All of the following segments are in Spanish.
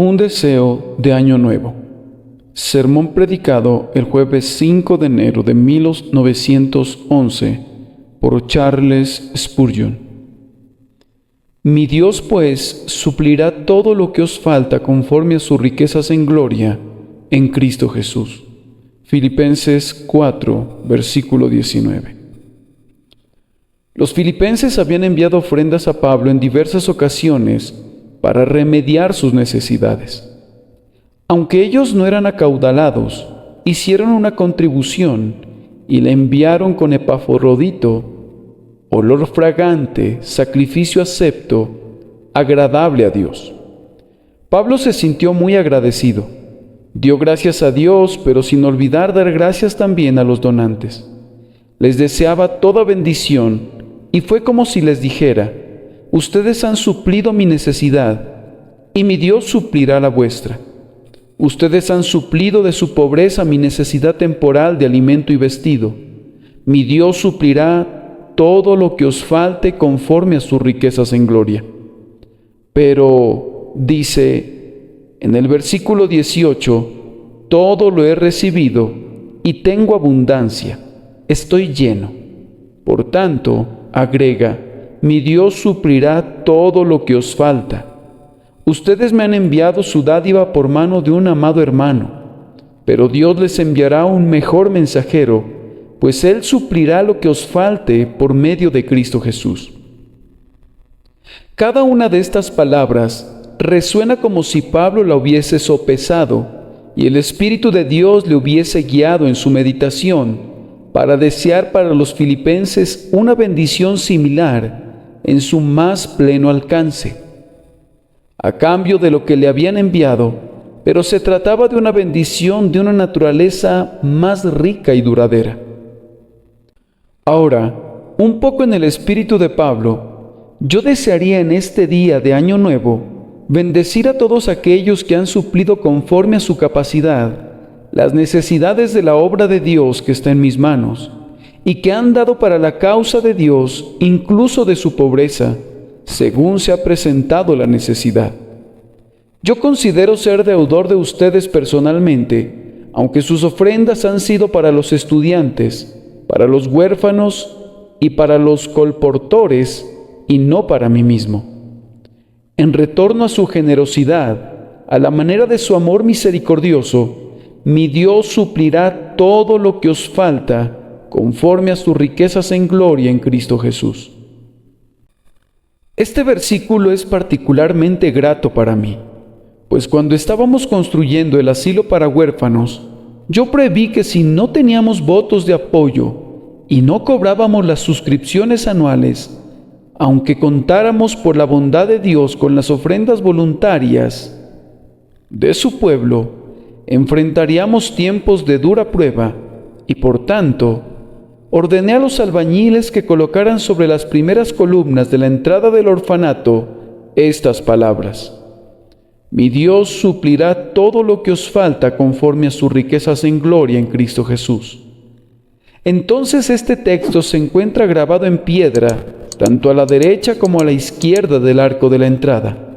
Un deseo de Año Nuevo. Sermón predicado el jueves 5 de enero de 1911 por Charles Spurgeon. Mi Dios, pues, suplirá todo lo que os falta conforme a sus riquezas en gloria en Cristo Jesús. Filipenses 4, versículo 19. Los filipenses habían enviado ofrendas a Pablo en diversas ocasiones para remediar sus necesidades. Aunque ellos no eran acaudalados, hicieron una contribución y le enviaron con Epafrodito, olor fragante, sacrificio acepto, agradable a Dios. Pablo se sintió muy agradecido. Dio gracias a Dios, pero sin olvidar dar gracias también a los donantes. Les deseaba toda bendición y fue como si les dijera: ustedes han suplido mi necesidad, y mi Dios suplirá la vuestra. Ustedes han suplido de su pobreza mi necesidad temporal de alimento y vestido. Mi Dios suplirá todo lo que os falte conforme a sus riquezas en gloria. Pero, dice en el versículo 18, todo lo he recibido y tengo abundancia, estoy lleno. Por tanto, agrega, mi Dios suplirá todo lo que os falta. Ustedes me han enviado su dádiva por mano de un amado hermano, pero Dios les enviará un mejor mensajero, pues Él suplirá lo que os falte por medio de Cristo Jesús. Cada una de estas palabras resuena como si Pablo la hubiese sopesado y el Espíritu de Dios le hubiese guiado en su meditación para desear para los filipenses una bendición similar en su más pleno alcance, a cambio de lo que le habían enviado, pero se trataba de una bendición de una naturaleza más rica y duradera. Ahora, un poco en el espíritu de Pablo, yo desearía en este día de Año Nuevo bendecir a todos aquellos que han suplido conforme a su capacidad las necesidades de la obra de Dios que está en mis manos, y que han dado para la causa de Dios incluso de su pobreza, según se ha presentado la necesidad. Yo considero ser deudor de ustedes personalmente, aunque sus ofrendas han sido para los estudiantes, para los huérfanos y para los colportores, y no para mí mismo. En retorno a su generosidad, a la manera de su amor misericordioso, mi Dios suplirá todo lo que os falta conforme a sus riquezas en gloria en Cristo Jesús. Este versículo es particularmente grato para mí, pues cuando estábamos construyendo el asilo para huérfanos, yo preví que si no teníamos votos de apoyo y no cobrábamos las suscripciones anuales, aunque contáramos por la bondad de Dios con las ofrendas voluntarias de su pueblo, enfrentaríamos tiempos de dura prueba y por tanto, ordené a los albañiles que colocaran sobre las primeras columnas de la entrada del orfanato estas palabras: mi Dios suplirá todo lo que os falta conforme a sus riquezas en gloria en Cristo Jesús. Entonces este texto se encuentra grabado en piedra, tanto a la derecha como a la izquierda del arco de la entrada.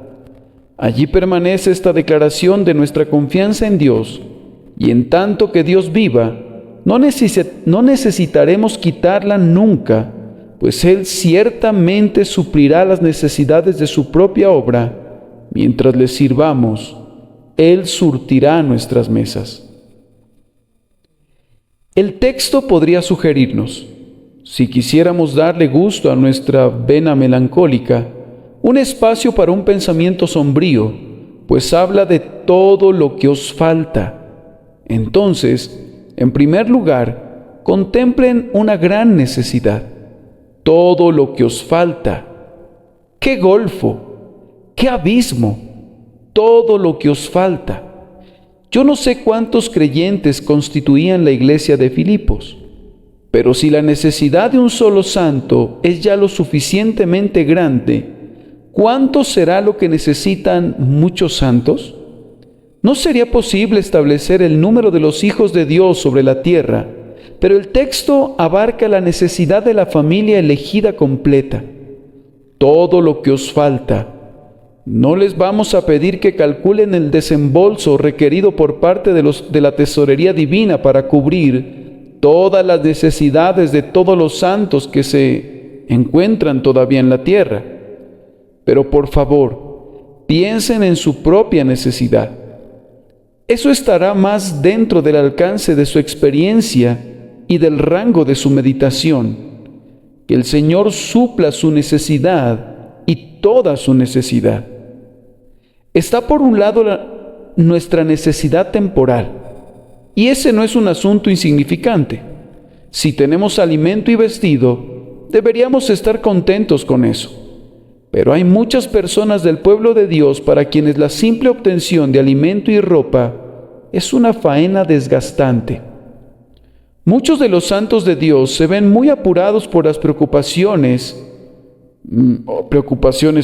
Allí permanece esta declaración de nuestra confianza en Dios, y en tanto que Dios viva, no necesitaremos quitarla nunca, pues Él ciertamente suplirá las necesidades de su propia obra. Mientras le sirvamos, Él surtirá nuestras mesas. El texto podría sugerirnos, si quisiéramos darle gusto a nuestra vena melancólica, un espacio para un pensamiento sombrío, pues habla de todo lo que os falta. Entonces, en primer lugar, contemplen una gran necesidad: todo lo que os falta. ¡Qué golfo! ¡Qué abismo! Todo lo que os falta. Yo no sé cuántos creyentes constituían la iglesia de Filipos, pero si la necesidad de un solo santo es ya lo suficientemente grande, ¿cuánto será lo que necesitan muchos santos? No sería posible establecer el número de los hijos de Dios sobre la tierra, pero el texto abarca la necesidad de la familia elegida completa. Todo lo que os falta. No les vamos a pedir que calculen el desembolso requerido por parte de la tesorería divina para cubrir todas las necesidades de todos los santos que se encuentran todavía en la tierra. Pero por favor, piensen en su propia necesidad. Eso estará más dentro del alcance de su experiencia y del rango de su meditación. Que el Señor supla su necesidad y toda su necesidad. Está por un lado nuestra necesidad temporal, y ese no es un asunto insignificante. Si tenemos alimento y vestido, deberíamos estar contentos con eso. Pero hay muchas personas del pueblo de Dios para quienes la simple obtención de alimento y ropa es una faena desgastante. Muchos de los santos de Dios se ven muy apurados por las preocupaciones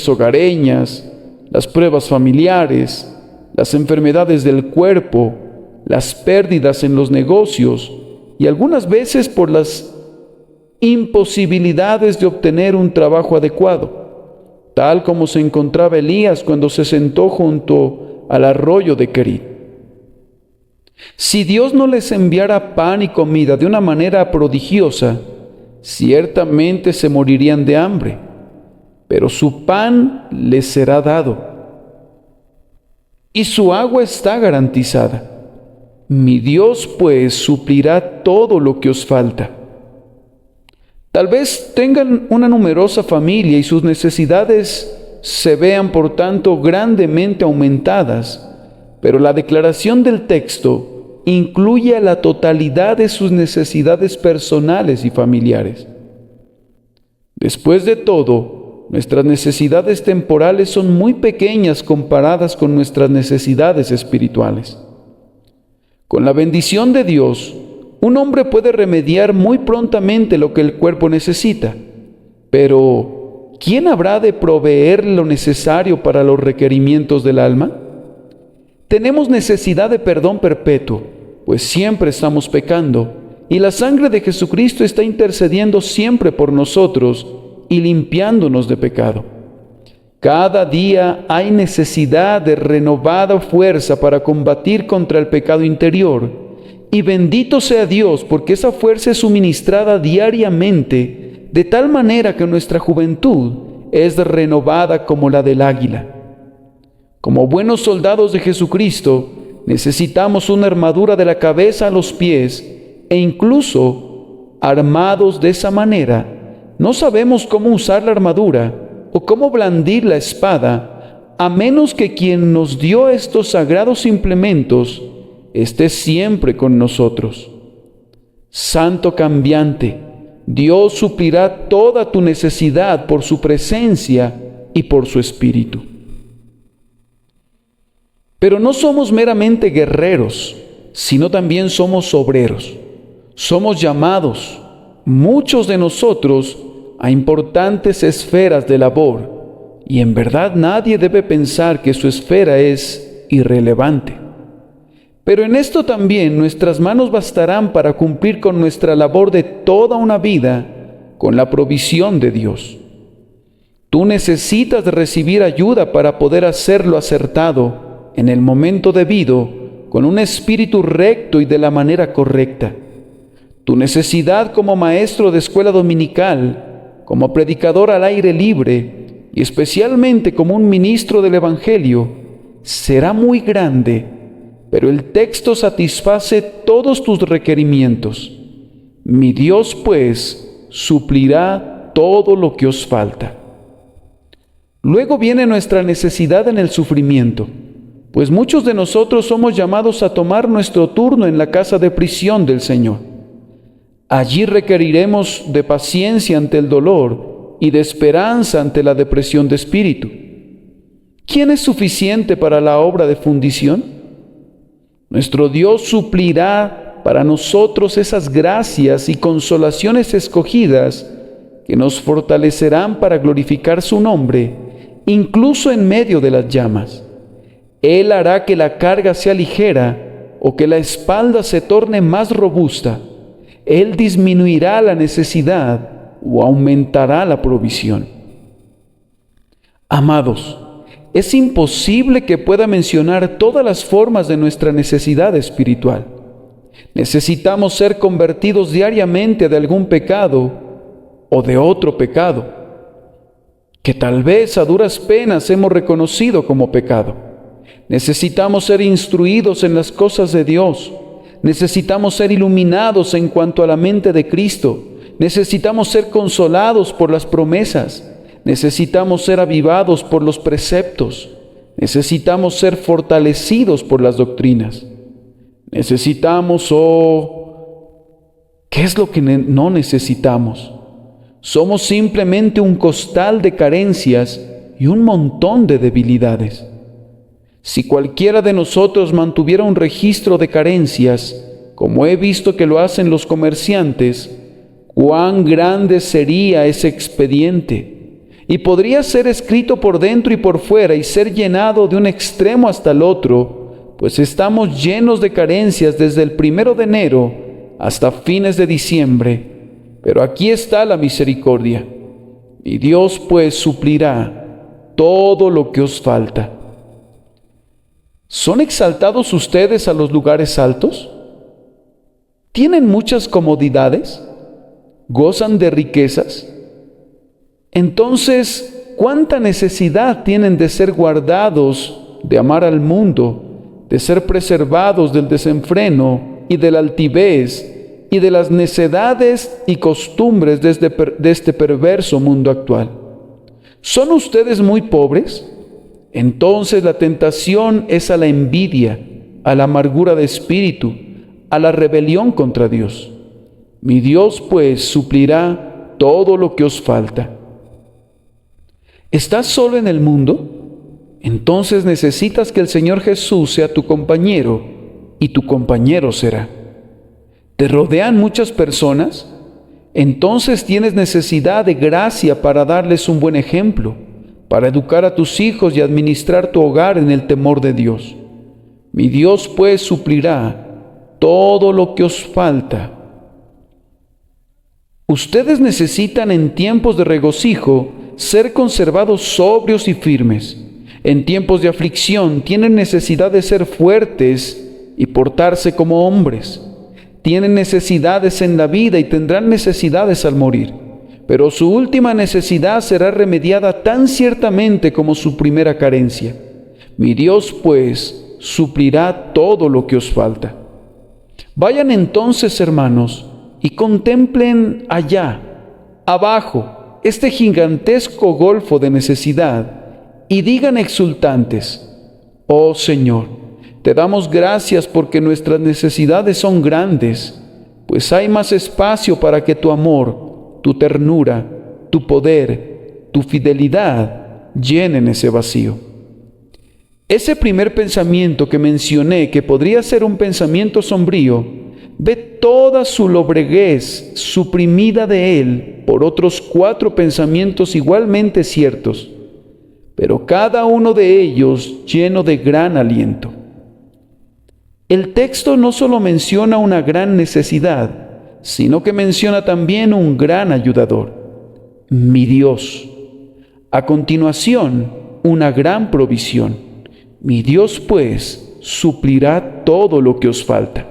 hogareñas, las pruebas familiares, las enfermedades del cuerpo, las pérdidas en los negocios y algunas veces por las imposibilidades de obtener un trabajo adecuado, tal como se encontraba Elías cuando se sentó junto al arroyo de Querit. Si Dios no les enviara pan y comida de una manera prodigiosa, ciertamente se morirían de hambre, pero su pan les será dado, y su agua está garantizada. Mi Dios, pues, suplirá todo lo que os falta. Tal vez tengan una numerosa familia y sus necesidades se vean, por tanto, grandemente aumentadas, pero la declaración del texto incluye a la totalidad de sus necesidades personales y familiares. Después de todo, nuestras necesidades temporales son muy pequeñas comparadas con nuestras necesidades espirituales. Con la bendición de Dios, un hombre puede remediar muy prontamente lo que el cuerpo necesita, pero ¿quién habrá de proveer lo necesario para los requerimientos del alma? Tenemos necesidad de perdón perpetuo, pues siempre estamos pecando, y la sangre de Jesucristo está intercediendo siempre por nosotros y limpiándonos de pecado. Cada día hay necesidad de renovada fuerza para combatir contra el pecado interior, y bendito sea Dios porque esa fuerza es suministrada diariamente, de tal manera que nuestra juventud es renovada como la del águila. Como buenos soldados de Jesucristo, necesitamos una armadura de la cabeza a los pies, e incluso armados de esa manera, no sabemos cómo usar la armadura o cómo blandir la espada, a menos que quien nos dio estos sagrados implementos esté siempre con nosotros. Santo cambiante, Dios suplirá toda tu necesidad por su presencia y por su Espíritu. Pero no somos meramente guerreros, sino también somos obreros. Somos llamados, muchos de nosotros, a importantes esferas de labor, y en verdad nadie debe pensar que su esfera es irrelevante. Pero en esto también nuestras manos bastarán para cumplir con nuestra labor de toda una vida con la provisión de Dios. Tú necesitas recibir ayuda para poder hacerlo acertado, en el momento debido, con un espíritu recto y de la manera correcta. Tu necesidad como maestro de escuela dominical, como predicador al aire libre y especialmente como un ministro del Evangelio será muy grande, pero el texto satisface todos tus requerimientos. Mi Dios, pues, suplirá todo lo que os falta. Luego viene nuestra necesidad en el sufrimiento, pues muchos de nosotros somos llamados a tomar nuestro turno en la casa de prisión del Señor. Allí requeriremos de paciencia ante el dolor y de esperanza ante la depresión de espíritu. ¿Quién es suficiente para la obra de fundición? Nuestro Dios suplirá para nosotros esas gracias y consolaciones escogidas que nos fortalecerán para glorificar su nombre, incluso en medio de las llamas. Él hará que la carga sea ligera o que la espalda se torne más robusta. Él disminuirá la necesidad o aumentará la provisión. Amados, es imposible que pueda mencionar todas las formas de nuestra necesidad espiritual. Necesitamos ser convertidos diariamente de algún pecado o de otro pecado, que tal vez a duras penas hemos reconocido como pecado. Necesitamos ser instruidos en las cosas de Dios. Necesitamos ser iluminados en cuanto a la mente de Cristo. Necesitamos ser consolados por las promesas. Necesitamos ser avivados por los preceptos. Necesitamos ser fortalecidos por las doctrinas. Necesitamos, ¿qué es lo que no necesitamos? Somos simplemente un costal de carencias y un montón de debilidades. Si cualquiera de nosotros mantuviera un registro de carencias, como he visto que lo hacen los comerciantes, cuán grande sería ese expediente, y podría ser escrito por dentro y por fuera y ser llenado de un extremo hasta el otro, pues estamos llenos de carencias desde el 1 de enero hasta fines de diciembre. Pero aquí está la misericordia, y Dios pues suplirá todo lo que os falta. ¿Son exaltados ustedes a los lugares altos? ¿Tienen muchas comodidades? ¿Gozan de riquezas? Entonces, ¿cuánta necesidad tienen de ser guardados, de amar al mundo, de ser preservados del desenfreno y de la altivez y de las necedades y costumbres de este perverso mundo actual? ¿Son ustedes muy pobres? Entonces la tentación es a la envidia, a la amargura de espíritu, a la rebelión contra Dios. Mi Dios pues suplirá todo lo que os falta. ¿Estás solo en el mundo? Entonces necesitas que el Señor Jesús sea tu compañero, y tu compañero será. ¿Te rodean muchas personas? Entonces tienes necesidad de gracia para darles un buen ejemplo, para educar a tus hijos y administrar tu hogar en el temor de Dios. Mi Dios pues suplirá todo lo que os falta. Ustedes necesitan en tiempos de regocijo ser conservados sobrios y firmes. En tiempos de aflicción tienen necesidad de ser fuertes y portarse como hombres. Tienen necesidades en la vida y tendrán necesidades al morir, pero su última necesidad será remediada tan ciertamente como su primera carencia. Mi Dios, pues, suplirá todo lo que os falta. Vayan entonces, hermanos, y contemplen allá, abajo, este gigantesco golfo de necesidad, y digan exultantes: oh Señor, te damos gracias porque nuestras necesidades son grandes, pues hay más espacio para que tu amor, tu ternura, tu poder, tu fidelidad llenen ese vacío. Ese primer pensamiento que mencioné, que podría ser un pensamiento sombrío, ve toda su lobreguez suprimida de él por otros 4 pensamientos igualmente ciertos, pero cada uno de ellos lleno de gran aliento. El texto no solo menciona una gran necesidad, sino que menciona también un gran ayudador, mi Dios. A continuación, una gran provisión. Mi Dios, pues, suplirá todo lo que os falta.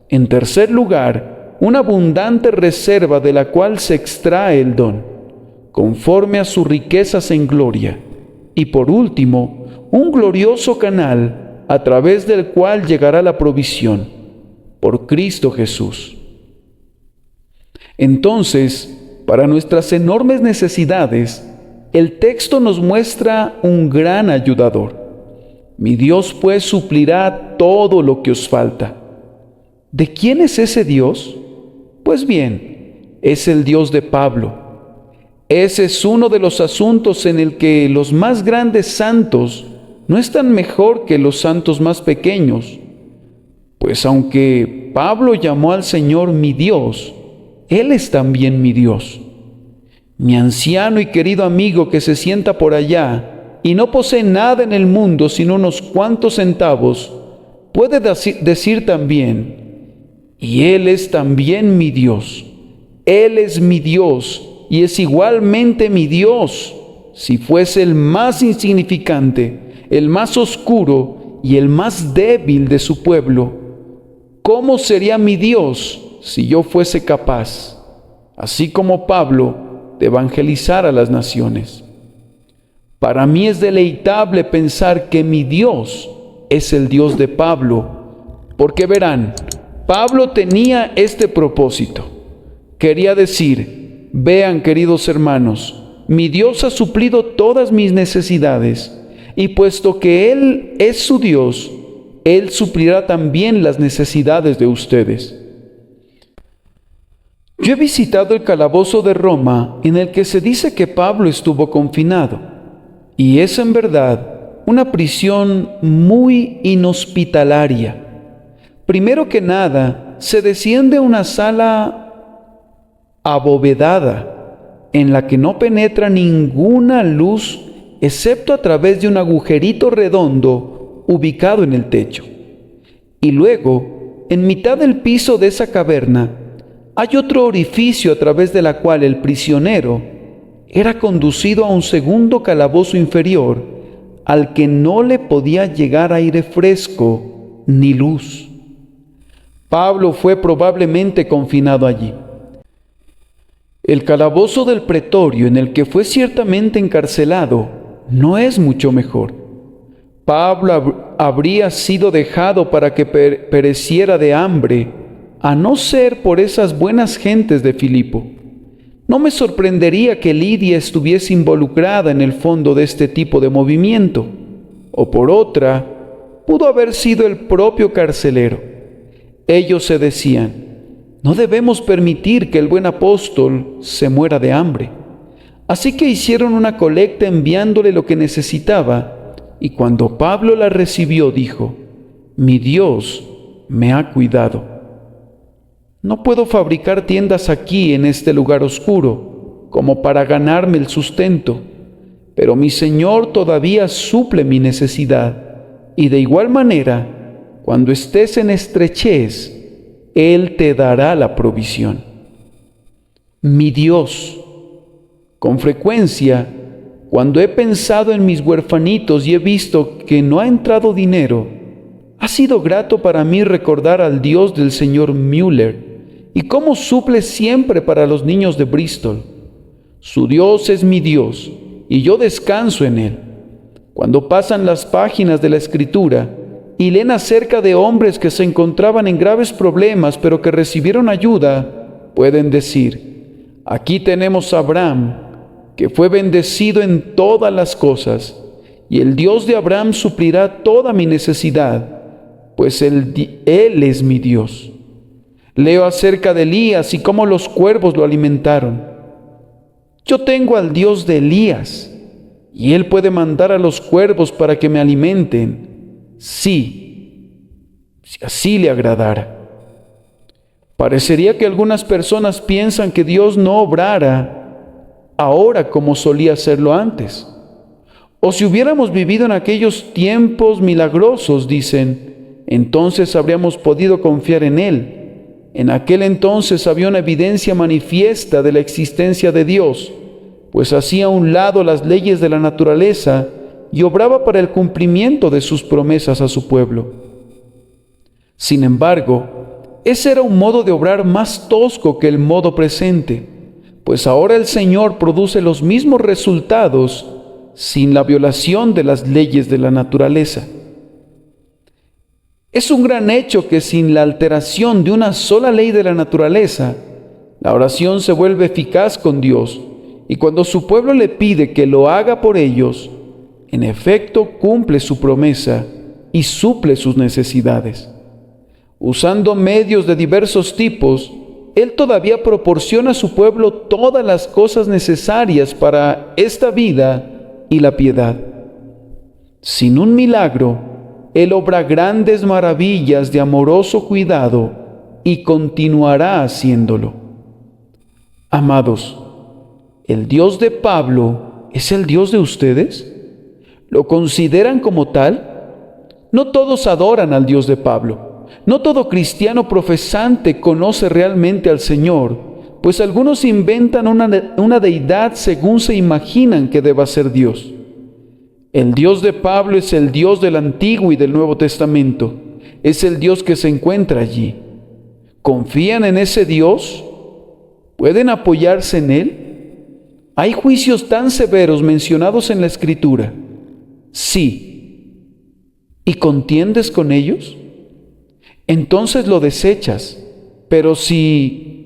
En tercer lugar, una abundante reserva de la cual se extrae el don, conforme a sus riquezas en gloria. Y por último, un glorioso canal a través del cual llegará la provisión, por Cristo Jesús. Entonces, para nuestras enormes necesidades, el texto nos muestra un gran ayudador. Mi Dios pues suplirá todo lo que os falta. ¿De quién es ese Dios? Pues bien, es el Dios de Pablo. Ese es uno de los asuntos en el que los más grandes santos no están mejor que los santos más pequeños, pues aunque Pablo llamó al Señor mi Dios, Él es también mi Dios. Mi anciano y querido amigo que se sienta por allá y no posee nada en el mundo sino unos cuantos centavos, puede decir también: y Él es también mi Dios. Él es mi Dios y es igualmente mi Dios, si fuese el más insignificante, el más oscuro y el más débil de su pueblo, ¿cómo sería mi Dios si yo fuese capaz, así como Pablo, de evangelizar a las naciones? Para mí es deleitable pensar que mi Dios es el Dios de Pablo, porque verán, Pablo tenía este propósito. Quería decir: vean, queridos hermanos, mi Dios ha suplido todas mis necesidades, y puesto que Él es su Dios, Él suplirá también las necesidades de ustedes. Yo he visitado el calabozo de Roma en el que se dice que Pablo estuvo confinado, y es en verdad una prisión muy inhospitalaria. Primero que nada, se desciende a una sala abovedada en la que no penetra ninguna luz excepto a través de un agujerito redondo ubicado en el techo. Y luego, en mitad del piso de esa caverna, hay otro orificio a través de la cual el prisionero era conducido a un segundo calabozo inferior al que no le podía llegar aire fresco ni luz. Pablo fue probablemente confinado allí. El calabozo del pretorio en el que fue ciertamente encarcelado no es mucho mejor. Pablo habría sido dejado para que pereciera de hambre, a no ser por esas buenas gentes de Filipo. No me sorprendería que Lidia estuviese involucrada en el fondo de este tipo de movimiento, o por otra, pudo haber sido el propio carcelero. Ellos se decían: no debemos permitir que el buen apóstol se muera de hambre. Así que hicieron una colecta enviándole lo que necesitaba, y cuando Pablo la recibió dijo: mi Dios me ha cuidado. No puedo fabricar tiendas aquí en este lugar oscuro, como para ganarme el sustento, pero mi Señor todavía suple mi necesidad, y de igual manera, cuando estés en estrechez, Él te dará la provisión. Mi Dios, con frecuencia, cuando he pensado en mis huerfanitos y he visto que no ha entrado dinero, ha sido grato para mí recordar al Dios del señor Müller y cómo suple siempre para los niños de Bristol. Su Dios es mi Dios y yo descanso en Él. Cuando pasan las páginas de la Escritura y leen acerca de hombres que se encontraban en graves problemas pero que recibieron ayuda, pueden decir: aquí tenemos a Abraham, que fue bendecido en todas las cosas, y el Dios de Abraham suplirá toda mi necesidad, pues Él es mi Dios. Leo acerca de Elías y cómo los cuervos lo alimentaron. Yo tengo al Dios de Elías, y Él puede mandar a los cuervos para que me alimenten, sí, si así le agradara. Parecería que algunas personas piensan que Dios no obrara ahora como solía hacerlo antes. O si hubiéramos vivido en aquellos tiempos milagrosos, dicen, entonces habríamos podido confiar en Él. En aquel entonces había una evidencia manifiesta de la existencia de Dios, pues hacía a un lado las leyes de la naturaleza y obraba para el cumplimiento de sus promesas a su pueblo. Sin embargo, ese era un modo de obrar más tosco que el modo presente, pues ahora el Señor produce los mismos resultados sin la violación de las leyes de la naturaleza. Es un gran hecho que sin la alteración de una sola ley de la naturaleza, la oración se vuelve eficaz con Dios, y cuando su pueblo le pide que lo haga por ellos, en efecto cumple su promesa y suple sus necesidades. Usando medios de diversos tipos, Él todavía proporciona a su pueblo todas las cosas necesarias para esta vida y la piedad. Sin un milagro, Él obra grandes maravillas de amoroso cuidado y continuará haciéndolo. Amados, ¿el Dios de Pablo es el Dios de ustedes? ¿Lo consideran como tal? No todos adoran al Dios de Pablo. No todo cristiano profesante conoce realmente al Señor, pues algunos inventan una deidad según se imaginan que deba ser Dios. El Dios de Pablo es el Dios del Antiguo y del Nuevo Testamento. Es el Dios que se encuentra allí. ¿Confían en ese Dios? ¿Pueden apoyarse en Él? ¿Hay juicios tan severos mencionados en la Escritura? Sí. ¿Y contiendes con ellos? Entonces lo desechas. Pero si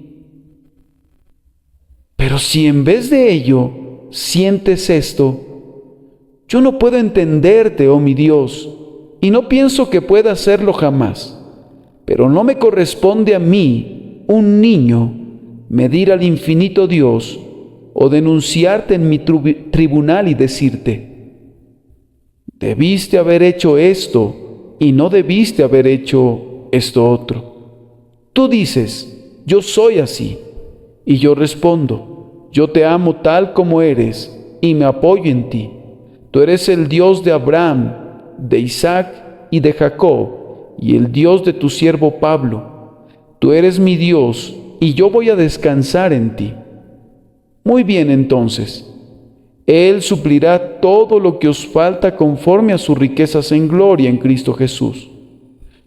en vez de ello sientes esto, yo no puedo entenderte, oh mi Dios, y no pienso que pueda hacerlo jamás. Pero no me corresponde a mí, un niño, medir al infinito Dios o denunciarte en mi tribunal y decirte, debiste haber hecho esto y no debiste haber hecho esto otro. Tú dices, yo soy así, y yo respondo, yo te amo tal como eres y me apoyo en ti. Tú eres el Dios de Abraham, de Isaac y de Jacob, y el Dios de tu siervo Pablo. Tú eres mi Dios, y yo voy a descansar en ti. Muy bien, entonces, Él suplirá todo lo que os falta conforme a sus riquezas en gloria en Cristo Jesús.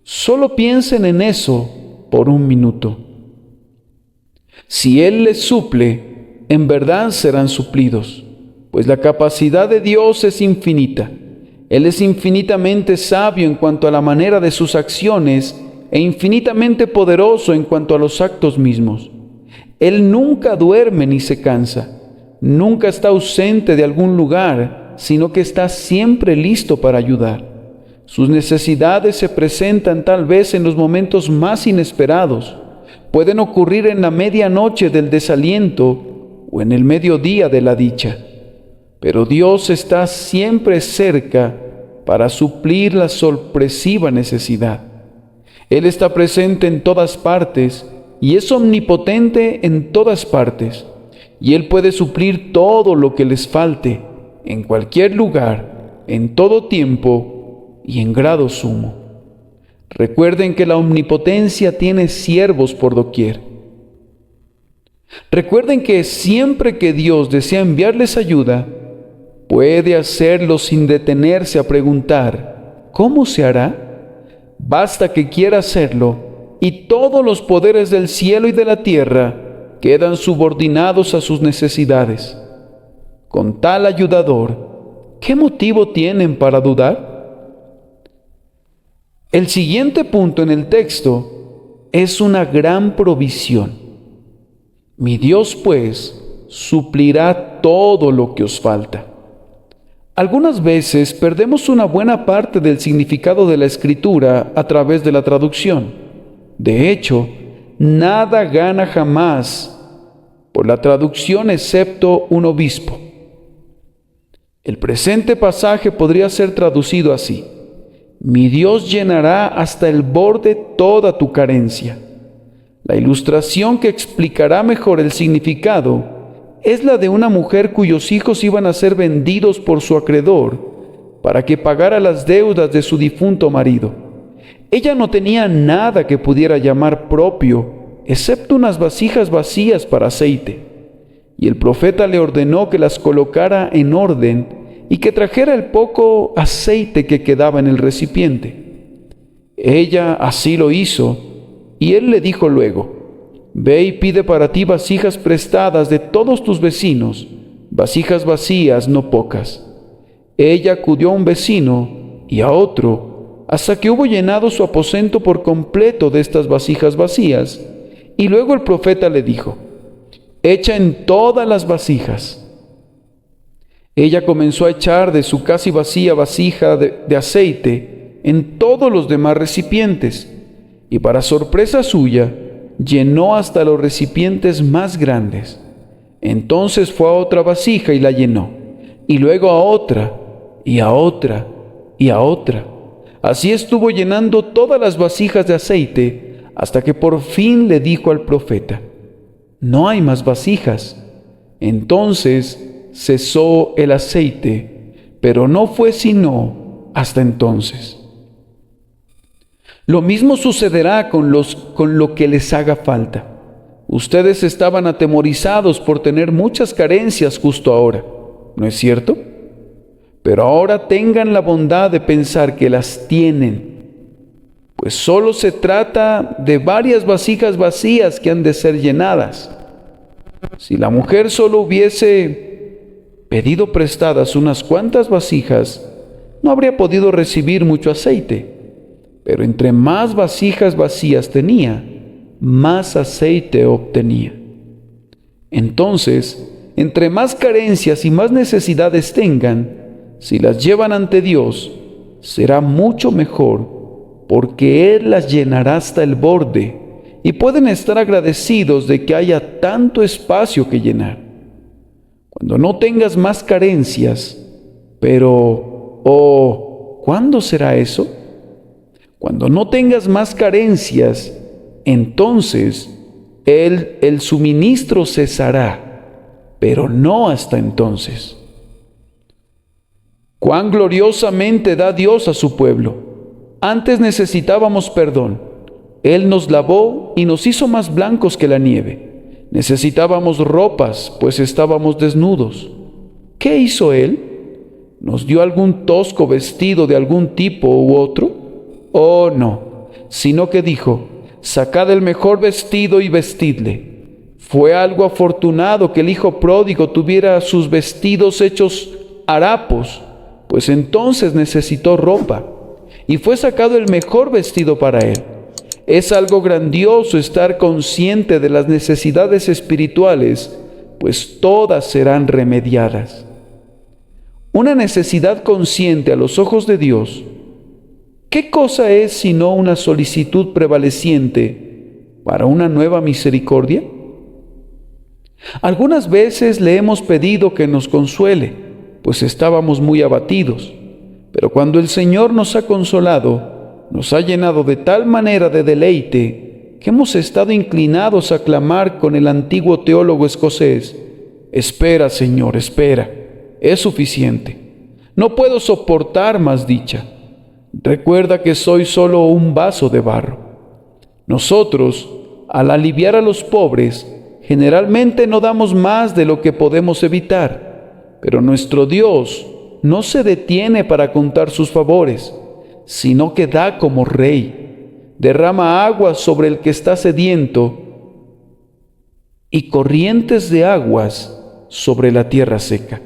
Solo piensen en eso por un minuto. Si Él les suple, en verdad serán suplidos, pues la capacidad de Dios es infinita. Él es infinitamente sabio en cuanto a la manera de sus acciones e infinitamente poderoso en cuanto a los actos mismos. Él nunca duerme ni se cansa, nunca está ausente de algún lugar, sino que está siempre listo para ayudar. Sus necesidades se presentan tal vez en los momentos más inesperados. Pueden ocurrir en la medianoche del desaliento o en el mediodía de la dicha. Pero Dios está siempre cerca para suplir la sorpresiva necesidad. Él está presente en todas partes y es omnipotente en todas partes. Y Él puede suplir todo lo que les falte, en cualquier lugar, en todo tiempo y en grado sumo. Recuerden que la omnipotencia tiene siervos por doquier. Recuerden que siempre que Dios desea enviarles ayuda, puede hacerlo sin detenerse a preguntar, ¿cómo se hará? Basta que quiera hacerlo, y todos los poderes del cielo y de la tierra quedan subordinados a sus necesidades. Con tal ayudador, ¿qué motivo tienen para dudar? El siguiente punto en el texto es una gran provisión. Mi Dios, pues, suplirá todo lo que os falta. Algunas veces perdemos una buena parte del significado de la Escritura a través de la traducción. De hecho, nada gana jamás por la traducción excepto un obispo. El presente pasaje podría ser traducido así: mi Dios llenará hasta el borde toda tu carencia. La ilustración que explicará mejor el significado es la de una mujer cuyos hijos iban a ser vendidos por su acreedor para que pagara las deudas de su difunto marido. Ella no tenía nada que pudiera llamar propio, excepto unas vasijas vacías para aceite. Y el profeta le ordenó que las colocara en orden y que trajera el poco aceite que quedaba en el recipiente. Ella así lo hizo, y él le dijo luego: ve y pide para ti vasijas prestadas de todos tus vecinos, vasijas vacías, no pocas. Ella acudió a un vecino y a otro, hasta que hubo llenado su aposento por completo de estas vasijas vacías, y luego el profeta le dijo: echa en todas las vasijas. Ella comenzó a echar de su casi vacía vasija de aceite en todos los demás recipientes, y para sorpresa suya, llenó hasta los recipientes más grandes. Entonces fue a otra vasija y la llenó, y luego a otra, y a otra, y a otra. Así estuvo llenando todas las vasijas de aceite, hasta que por fin le dijo al profeta: no hay más vasijas. Entonces cesó el aceite, pero no fue sino hasta entonces. Lo mismo sucederá con lo que les haga falta. Ustedes estaban atemorizados por tener muchas carencias justo ahora, ¿no es cierto? Pero ahora tengan la bondad de pensar que las tienen, pues solo se trata de varias vasijas vacías que han de ser llenadas. Si la mujer solo hubiese pedido prestadas unas cuantas vasijas, no habría podido recibir mucho aceite, pero entre más vasijas vacías tenía, más aceite obtenía. Entonces, entre más carencias y más necesidades tengan, si las llevan ante Dios, será mucho mejor, porque Él las llenará hasta el borde, y pueden estar agradecidos de que haya tanto espacio que llenar. Cuando no tengas más carencias, ¿cuándo será eso? Cuando no tengas más carencias, entonces el suministro cesará, pero no hasta entonces. Cuán gloriosamente da Dios a su pueblo. Antes necesitábamos perdón. Él nos lavó y nos hizo más blancos que la nieve. Necesitábamos ropas, pues estábamos desnudos. ¿Qué hizo Él? ¿Nos dio algún tosco vestido de algún tipo u otro? Oh, no, sino que dijo: sacad el mejor vestido y vestidle. Fue algo afortunado que el hijo pródigo tuviera sus vestidos hechos harapos, pues entonces necesitó ropa, y fue sacado el mejor vestido para él. Es algo grandioso estar consciente de las necesidades espirituales, pues todas serán remediadas. Una necesidad consciente a los ojos de Dios, ¿qué cosa es sino una solicitud prevaleciente para una nueva misericordia? Algunas veces le hemos pedido que nos consuele, pues estábamos muy abatidos, pero cuando el Señor nos ha consolado, nos ha llenado de tal manera de deleite que hemos estado inclinados a clamar con el antiguo teólogo escocés: espera, Señor, espera, es suficiente. No puedo soportar más dicha. Recuerda que soy solo un vaso de barro. Nosotros, al aliviar a los pobres, generalmente no damos más de lo que podemos evitar, pero nuestro Dios no se detiene para contar sus favores, sino que da como rey, derrama agua sobre el que está sediento y corrientes de aguas sobre la tierra seca.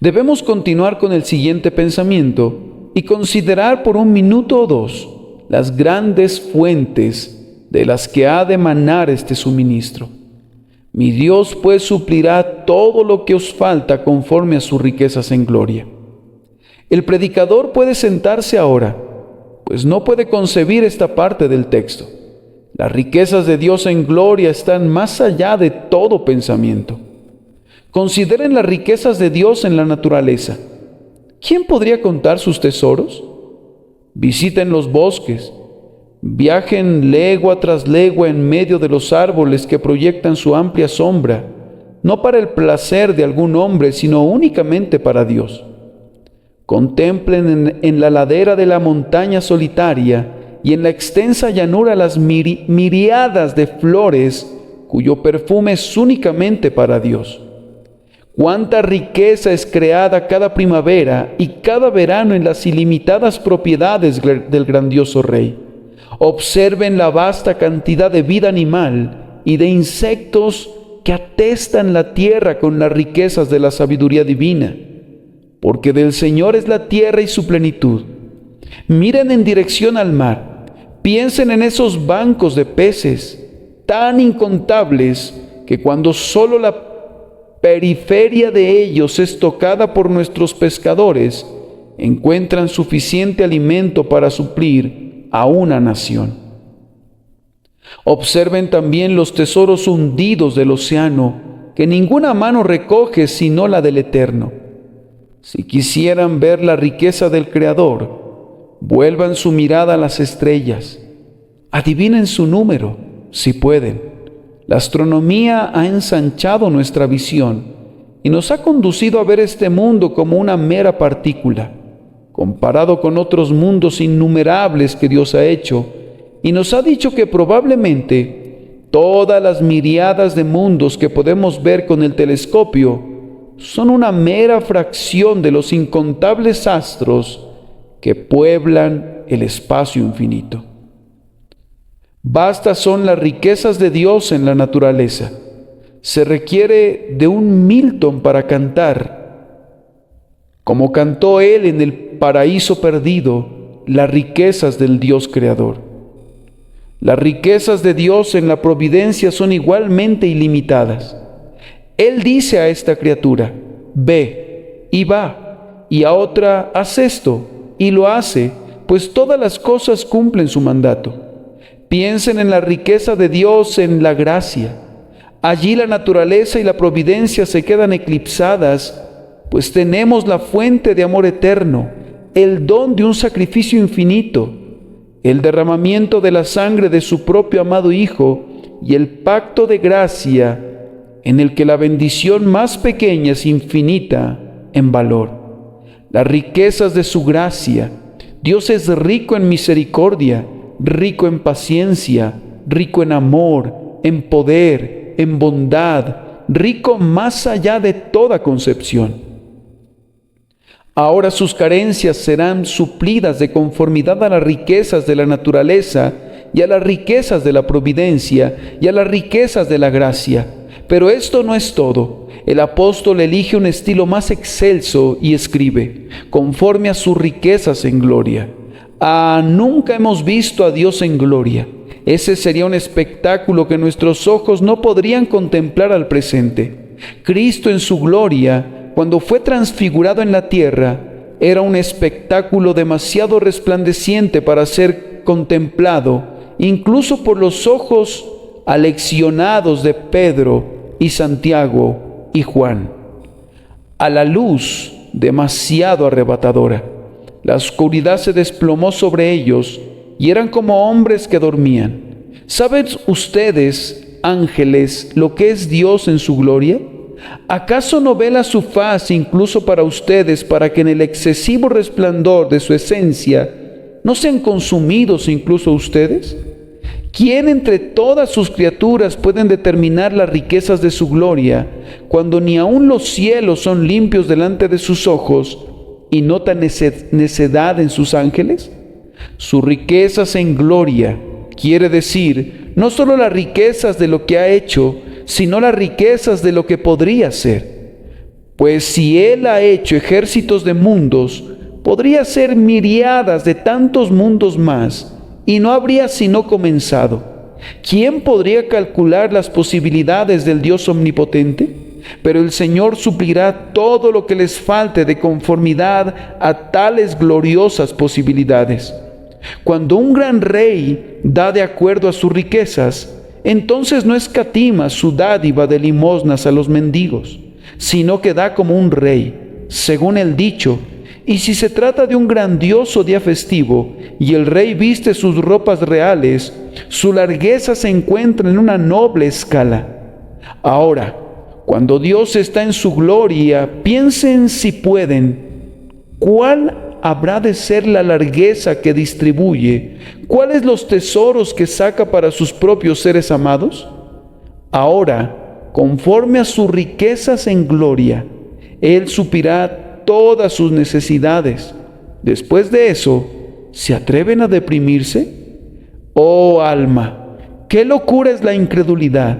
Debemos continuar con el siguiente pensamiento y considerar por un minuto o dos las grandes fuentes de las que ha de emanar este suministro. Mi Dios pues suplirá todo lo que os falta conforme a sus riquezas en gloria. El predicador puede sentarse ahora, pues no puede concebir esta parte del texto. Las riquezas de Dios en gloria están más allá de todo pensamiento. Consideren las riquezas de Dios en la naturaleza. ¿Quién podría contar sus tesoros? Visiten los bosques, viajen legua tras legua en medio de los árboles que proyectan su amplia sombra, no para el placer de algún hombre, sino únicamente para Dios. Contemplen en la ladera de la montaña solitaria y en la extensa llanura las miriadas de flores cuyo perfume es únicamente para Dios. Cuánta riqueza es creada cada primavera y cada verano en las ilimitadas propiedades del grandioso Rey. Observen la vasta cantidad de vida animal y de insectos que atestan la tierra con las riquezas de la sabiduría divina, porque del Señor es la tierra y su plenitud. Miren en dirección al mar, piensen en esos bancos de peces tan incontables que cuando solo la periferia de ellos es tocada por nuestros pescadores, encuentran suficiente alimento para suplir a una nación. Observen también los tesoros hundidos del océano, que ninguna mano recoge sino la del Eterno. Si quisieran ver la riqueza del Creador, vuelvan su mirada a las estrellas. Adivinen su número, si pueden. La astronomía ha ensanchado nuestra visión y nos ha conducido a ver este mundo como una mera partícula. Comparado con otros mundos innumerables que Dios ha hecho, y nos ha dicho que probablemente todas las miriadas de mundos que podemos ver con el telescopio son una mera fracción de los incontables astros que pueblan el espacio infinito. Vastas son las riquezas de Dios en la naturaleza. Se requiere de un Milton para cantar, como cantó él en el paraíso perdido, las riquezas del Dios creador. Las riquezas de Dios en la providencia son igualmente ilimitadas. Él dice a esta criatura, ve y va, y a otra, haz esto, y lo hace, pues todas las cosas cumplen su mandato. Piensen en la riqueza de Dios en la gracia. Allí la naturaleza y la providencia se quedan eclipsadas, pues tenemos la fuente de amor eterno, el don de un sacrificio infinito, el derramamiento de la sangre de su propio amado Hijo y el pacto de gracia en el que la bendición más pequeña es infinita en valor. Las riquezas de su gracia. Dios es rico en misericordia, rico en paciencia, rico en amor, en poder, en bondad, rico más allá de toda concepción. Ahora sus carencias serán suplidas de conformidad a las riquezas de la naturaleza y a las riquezas de la providencia y a las riquezas de la gracia. Pero esto no es todo. El apóstol elige un estilo más excelso y escribe, conforme a sus riquezas en gloria. Nunca hemos visto a Dios en gloria. Ese sería un espectáculo que nuestros ojos no podrían contemplar al presente. Cristo en su gloria, cuando fue transfigurado en la tierra, era un espectáculo demasiado resplandeciente para ser contemplado, incluso por los ojos aleccionados de Pedro y Santiago y Juan. A la luz demasiado arrebatadora, la oscuridad se desplomó sobre ellos y eran como hombres que dormían. ¿Saben ustedes, ángeles, lo que es Dios en su gloria? ¿Acaso no vela su faz incluso para ustedes, para que en el excesivo resplandor de su esencia no sean consumidos incluso ustedes? ¿Quién entre todas sus criaturas pueden determinar las riquezas de su gloria, cuando ni aun los cielos son limpios delante de sus ojos y nota necedad en sus ángeles? Sus riquezas en gloria quiere decir no solo las riquezas de lo que ha hecho, sino las riquezas de lo que podría ser. Pues si Él ha hecho ejércitos de mundos, podría ser miriadas de tantos mundos más, y no habría sino comenzado. ¿Quién podría calcular las posibilidades del Dios omnipotente? Pero el Señor suplirá todo lo que les falte de conformidad a tales gloriosas posibilidades. Cuando un gran rey da de acuerdo a sus riquezas, entonces no escatima su dádiva de limosnas a los mendigos, sino que da como un rey, según el dicho. Y si se trata de un grandioso día festivo y el rey viste sus ropas reales, su largueza se encuentra en una noble escala. Ahora, cuando Dios está en su gloria, piensen si pueden, ¿cuál habrá de ser la largueza que distribuye? ¿Cuáles los tesoros que saca para sus propios seres amados? Ahora, conforme a sus riquezas en gloria, Él suplirá todas sus necesidades. Después de eso, ¿se atreven a deprimirse? Oh alma, qué locura es la incredulidad.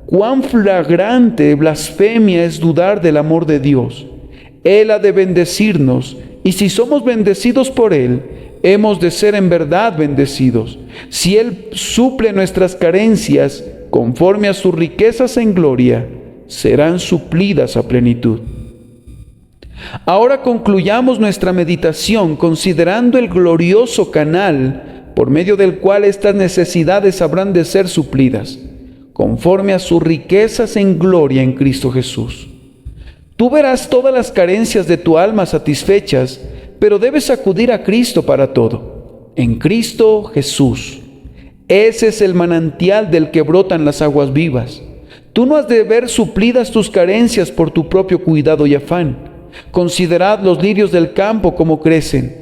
Cuán flagrante blasfemia es dudar del amor de Dios. Él ha de bendecirnos, y si somos bendecidos por Él, hemos de ser en verdad bendecidos. Si Él suple nuestras carencias, conforme a sus riquezas en gloria, serán suplidas a plenitud. Ahora concluyamos nuestra meditación considerando el glorioso canal por medio del cual estas necesidades habrán de ser suplidas, conforme a sus riquezas en gloria en Cristo Jesús. Tú verás todas las carencias de tu alma satisfechas, pero debes acudir a Cristo para todo. En Cristo Jesús. Ese es el manantial del que brotan las aguas vivas. Tú no has de ver suplidas tus carencias por tu propio cuidado y afán. Considerad los lirios del campo como crecen.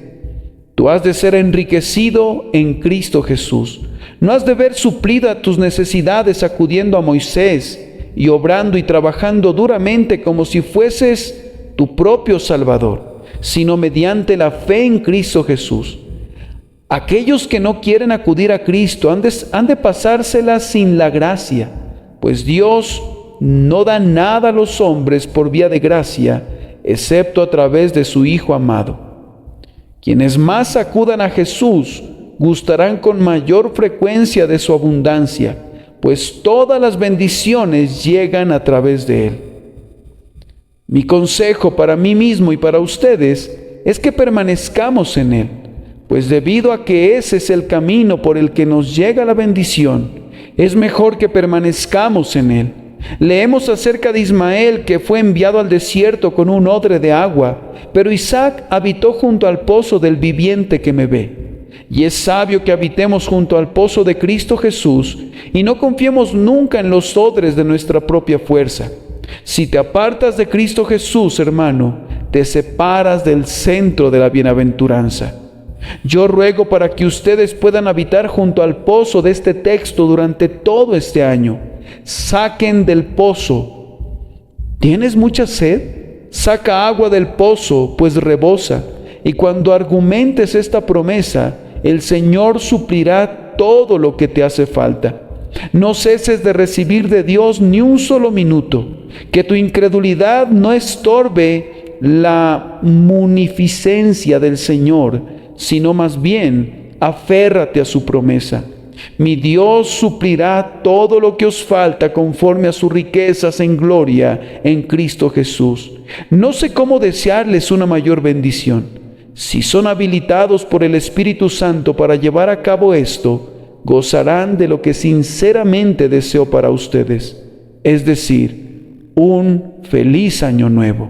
Tú has de ser enriquecido en Cristo Jesús. No has de ver suplida tus necesidades acudiendo a Moisés y obrando y trabajando duramente como si fueses tu propio Salvador, sino mediante la fe en Cristo Jesús. Aquellos que no quieren acudir a Cristo han de pasársela sin la gracia, pues Dios no da nada a los hombres por vía de gracia, excepto a través de su Hijo amado. Quienes más acudan a Jesús gustarán con mayor frecuencia de su abundancia, pues todas las bendiciones llegan a través de Él. Mi consejo para mí mismo y para ustedes es que permanezcamos en Él, pues debido a que ese es el camino por el que nos llega la bendición, es mejor que permanezcamos en Él. Leemos acerca de Ismael, que fue enviado al desierto con un odre de agua, pero Isaac habitó junto al pozo del viviente que me ve. Y es sabio que habitemos junto al pozo de Cristo Jesús y no confiemos nunca en los odres de nuestra propia fuerza. Si te apartas de Cristo Jesús, hermano, te separas del centro de la bienaventuranza. Yo ruego para que ustedes puedan habitar junto al pozo de este texto durante todo este año. Saquen del pozo. ¿Tienes mucha sed? Saca agua del pozo, pues rebosa. Y cuando argumentes esta promesa, el Señor suplirá todo lo que te hace falta. No ceses de recibir de Dios ni un solo minuto. Que tu incredulidad no estorbe la munificencia del Señor, sino más bien aférrate a su promesa. Mi Dios suplirá todo lo que os falta conforme a sus riquezas en gloria en Cristo Jesús. No sé cómo desearles una mayor bendición. Si son habilitados por el Espíritu Santo para llevar a cabo esto, gozarán de lo que sinceramente deseo para ustedes, es decir, un feliz año nuevo.